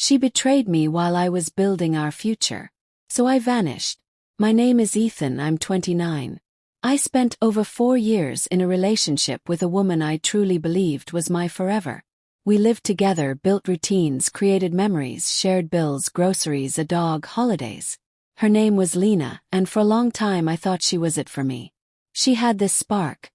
She betrayed me while I was building our future. So I vanished. My name is Ethan, I'm 29. I spent over 4 years in a relationship with a woman I truly believed was my forever. We lived together, built routines, created memories, shared bills, groceries, a dog, holidays. Her name was Lena, and for a long time I thought she was it for me. She had this spark.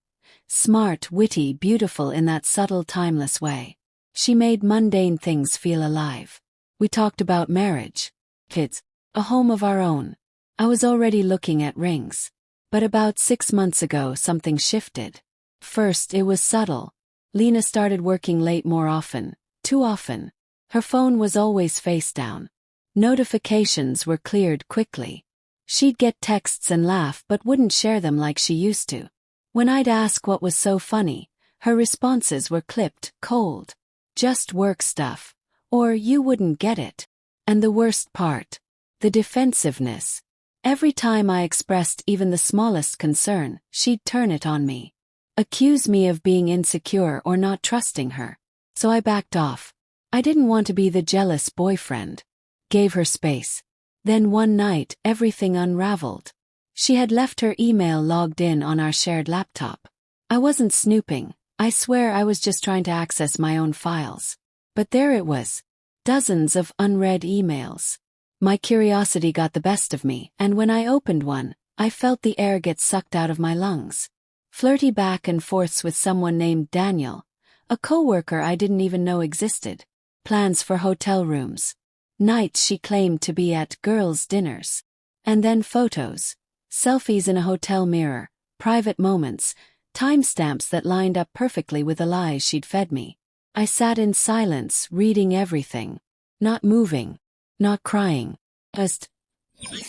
Smart, witty, beautiful in that subtle, timeless way. She made mundane things feel alive. We talked about marriage, kids, a home of our own. I was already looking at rings. But about 6 months ago something shifted. First, it was subtle. Lena started working late more often, too often. Her phone was always face down. Notifications were cleared quickly. She'd get texts and laugh but wouldn't share them like she used to. When I'd ask what was so funny, her responses were clipped, cold. Just work stuff. Or you wouldn't get it. And the worst part, the defensiveness. Every time I expressed even the smallest concern, she'd turn it on me. Accuse me of being insecure or not trusting her. So I backed off. I didn't want to be the jealous boyfriend. Gave her space. Then one night, everything unraveled. She had left her email logged in on our shared laptop. I wasn't snooping. I swear I was just trying to access my own files. But there it was. Dozens of unread emails. My curiosity got the best of me, and when I opened one, I felt the air get sucked out of my lungs. Flirty back and forths with someone named Daniel, a coworker I didn't even know existed. Plans for hotel rooms. Nights she claimed to be at girls' dinners. And then photos. Selfies in a hotel mirror, private moments, timestamps that lined up perfectly with the lies she'd fed me. I sat in silence, reading everything. Not moving. Not crying. Just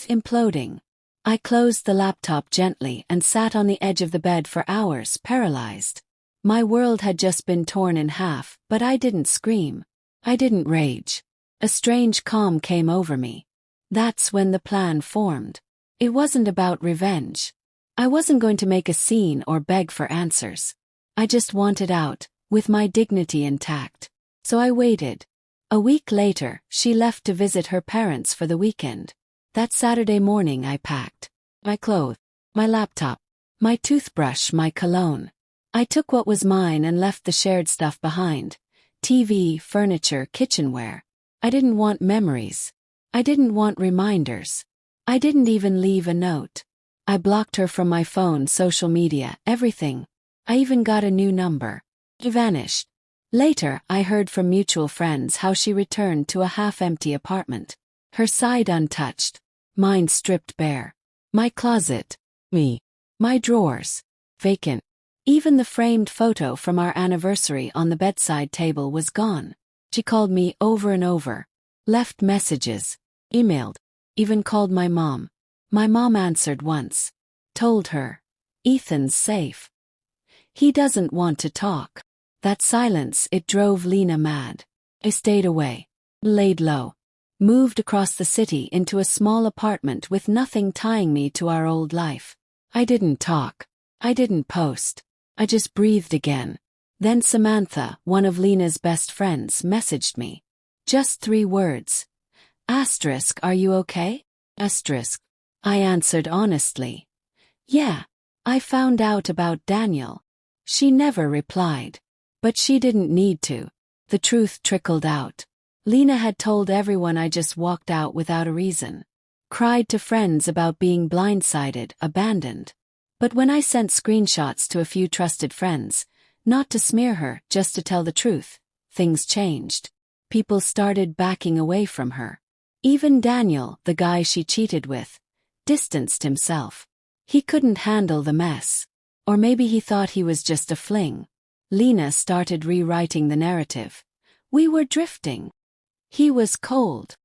imploding. I closed the laptop gently and sat on the edge of the bed for hours, paralyzed. My world had just been torn in half, but I didn't scream. I didn't rage. A strange calm came over me. That's when the plan formed. It wasn't about revenge. I wasn't going to make a scene or beg for answers. I just wanted out, with my dignity intact. So I waited. A week later, she left to visit her parents for the weekend. That Saturday morning I packed my clothes, my laptop, my toothbrush, my cologne. I took what was mine and left the shared stuff behind. TV, furniture, kitchenware. I didn't want memories. I didn't want reminders. I didn't even leave a note. I blocked her from my phone, social media, everything. I even got a new number. She vanished. Later, I heard from mutual friends how she returned to a half-empty apartment. Her side untouched. Mine stripped bare. My closet. Me. My drawers. Vacant. Even the framed photo from our anniversary on the bedside table was gone. She called me over and over. Left messages. Emailed. Even called my mom. My mom answered once. Told her. Ethan's safe. He doesn't want to talk. That silence, it drove Lena mad. I stayed away. Laid low. Moved across the city into a small apartment with nothing tying me to our old life. I didn't talk. I didn't post. I just breathed again. Then Samantha, one of Lena's best friends, messaged me. Just 3 words. Asterisk, are you okay? Asterisk. I answered honestly. Yeah. I found out about Daniel. She never replied. But she didn't need to. The truth trickled out. Lena had told everyone I just walked out without a reason. Cried to friends about being blindsided, abandoned. But when I sent screenshots to a few trusted friends, not to smear her, just to tell the truth, things changed. People started backing away from her. Even Daniel, the guy she cheated with, distanced himself. He couldn't handle the mess. Or maybe he thought he was just a fling. Lena started rewriting the narrative. We were drifting. He was cold.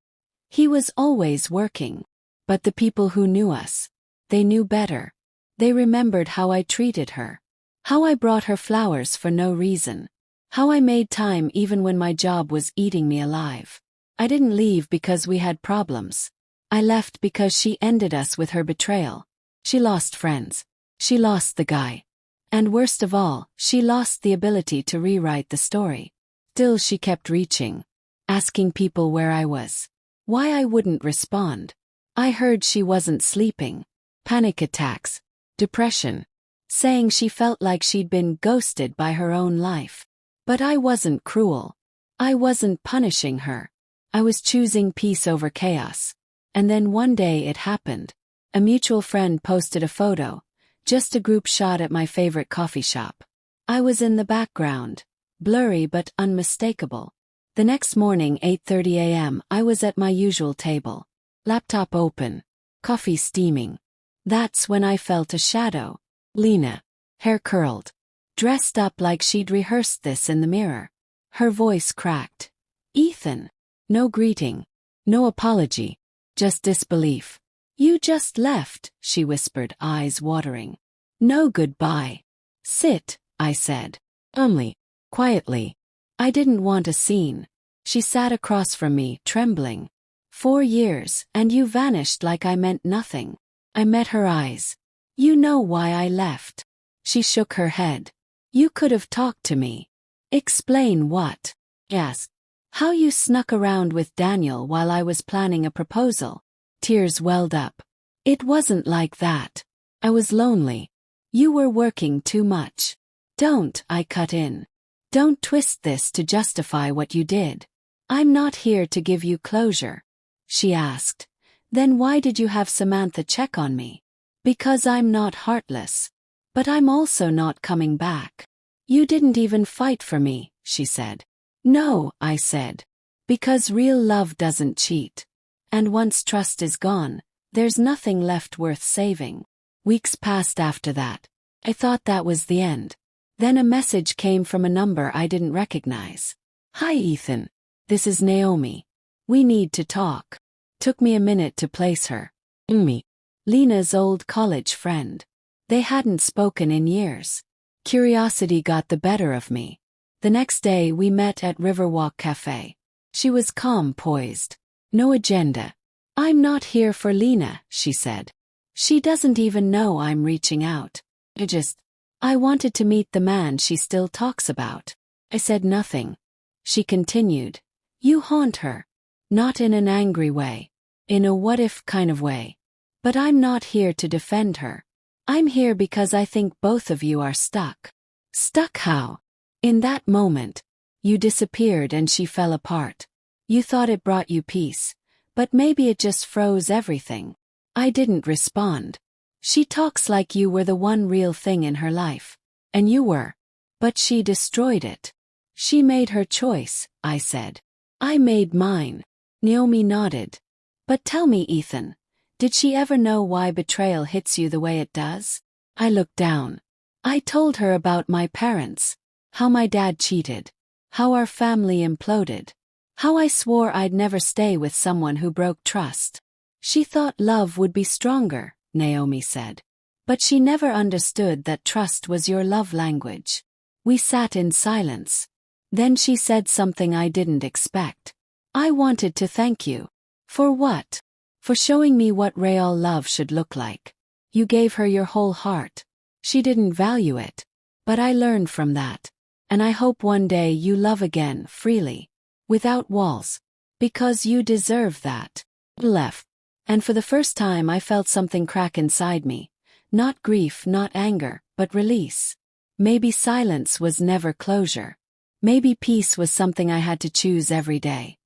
He was always working. But the people who knew us, they knew better. They remembered how I treated her. How I brought her flowers for no reason. How I made time even when my job was eating me alive. I didn't leave because we had problems. I left because she ended us with her betrayal. She lost friends. She lost the guy. And worst of all, she lost the ability to rewrite the story. Still she kept reaching. asking people where I was, why I wouldn't respond. I heard she wasn't sleeping, panic attacks, depression, saying she felt like she'd been ghosted by her own life. But I wasn't cruel. I wasn't punishing her. I was choosing peace over chaos. And then one day it happened. A mutual friend posted a photo, just a group shot at my favorite coffee shop. I was in the background, blurry but unmistakable. The next morning, 8:30 a.m., I was at my usual table. Laptop open, coffee steaming. That's when I felt a shadow. Lena, hair curled, dressed up like she'd rehearsed this in the mirror. Her voice cracked. Ethan. No greeting, no apology, just disbelief. You just left, she whispered, eyes watering. No goodbye. Sit, I said. Only, quietly. I didn't want a scene. She sat across from me, trembling. 4 years, and you vanished like I meant nothing. I met her eyes. You know why I left. She shook her head. You could have talked to me. Explain what? Yes. How you snuck around with Daniel while I was planning a proposal. Tears welled up. It wasn't like that. I was lonely. You were working too much. Don't, I cut in. Don't twist this to justify what you did. I'm not here to give you closure. She asked. Then why did you have Samantha check on me? Because I'm not heartless. But I'm also not coming back. You didn't even fight for me, she said. No, I said. Because real love doesn't cheat. And once trust is gone, there's nothing left worth saving. Weeks passed after that. I thought that was the end. Then a message came from a number I didn't recognize. Hi Ethan. This is Naomi. We need to talk. Took me a minute to place her. Me. Lena's old college friend. They hadn't spoken in years. Curiosity got the better of me. The next day we met at Riverwalk Cafe. She was calm, poised. No agenda. I'm not here for Lena, she said. She doesn't even know I'm reaching out. I wanted to meet the man she still talks about. I said nothing. She continued. You haunt her. Not in an angry way. In a what-if kind of way. But I'm not here to defend her. I'm here because I think both of you are stuck. Stuck how? In that moment, you disappeared and she fell apart. You thought it brought you peace, but maybe it just froze everything. I didn't respond. She talks like you were the one real thing in her life. And you were. But she destroyed it. She made her choice, I said. I made mine. Naomi nodded. But tell me, Ethan, did she ever know why betrayal hits you the way it does? I looked down. I told her about my parents. How my dad cheated. How our family imploded. How I swore I'd never stay with someone who broke trust. She thought love would be stronger, Naomi said. But she never understood that trust was your love language. We sat in silence. Then she said something I didn't expect. I wanted to thank you. For what? For showing me what real love should look like. You gave her your whole heart. She didn't value it. But I learned from that. And I hope one day you love again, freely. Without walls. Because you deserve that. Left. And for the first time I felt something crack inside me. Not grief, not anger, but release. Maybe silence was never closure. Maybe peace was something I had to choose every day.